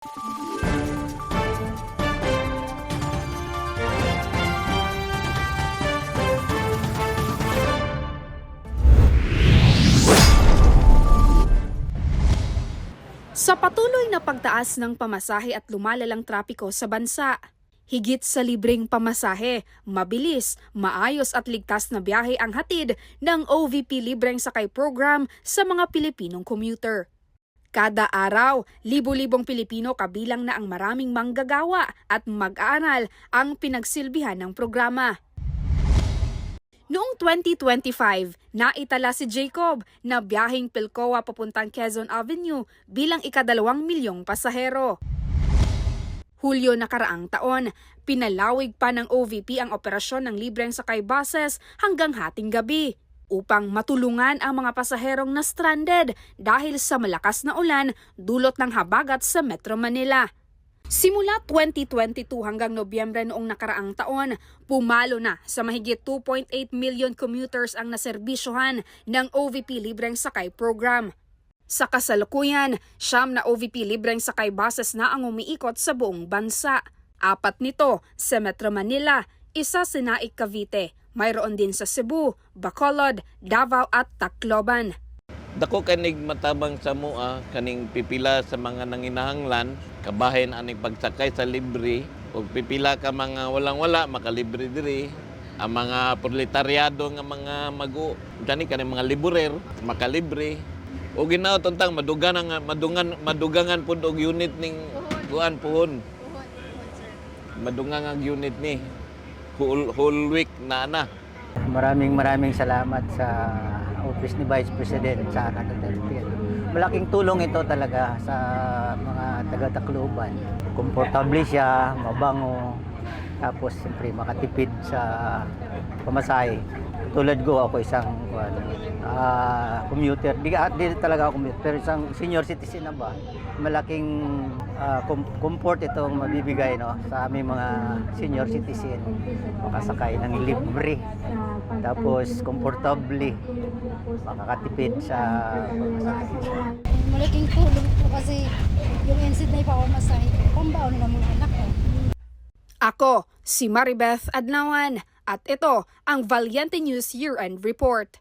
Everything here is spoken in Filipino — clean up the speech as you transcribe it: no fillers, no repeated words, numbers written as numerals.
Sa patuloy na pagtaas ng pamasahe at lumalalang trapiko sa bansa, higit sa libreng pamasahe, mabilis, maayos at ligtas na biyahe ang hatid ng OVP Libreng Sakay Program sa mga Pilipinong commuter. Kada araw, libo-libong Pilipino kabilang na ang maraming manggagawa at mag-aaral ang pinagsilbihan ng programa. Noong 2025, naitala si Jacob na biyaheng Pilcoa papuntang Quezon Avenue bilang ika-2 milyong pasahero. Hulyo nakaraang taon, pinalawig pa ng OVP ang operasyon ng libreng sakay buses hanggang hating gabi upang matulungan ang mga pasaherong na stranded dahil sa malakas na ulan dulot ng habagat sa Metro Manila. Simula 2022 hanggang Nobyembre noong nakaraang taon, pumalo na sa mahigit 2.8 million commuters ang naserbisyohan ng OVP Libreng Sakay Program. Sa kasalukuyan, 9 na OVP Libreng Sakay buses na ang umiikot sa buong bansa. 4 nito sa Metro Manila, 1 sa Naik, Cavite, mayroon din sa Cebu, Bacolod, Davao at Tacloban. Dako kanig matabang sa mua kaning pipila sa mga nanginahanglan, kabahin aning pagsakay sa libre o pipila ka mga walang-wala makalibre diri. Ang mga proletaryado nga mga magu kani kaning mga liburer makalibre. O ginaw tuntang madugangan pud og unit ning kuan puhon. Madungan ang unit ni whole week na ana. Maraming salamat sa Office ni Vice President sa Duterte. Malaking tulong ito talaga sa mga taga-Tacloban. Komportable siya, mabango, tapos siyempre makatipid sa pamasahe. Tulad ko, ako isang commuter. Di talaga ako commuter, pero isang senior citizen na ba? Malaking comfort itong mabibigay sa aming mga senior citizen. Makasakay ng libre. Tapos komportable, makakatipid sa pamasahe. Malaking tulong po kasi yung NCD na ipapamasahe, pambaon nila mga anak ko. Ako, si Maribeth Adlawan, at ito ang Valiente News Year-End Report.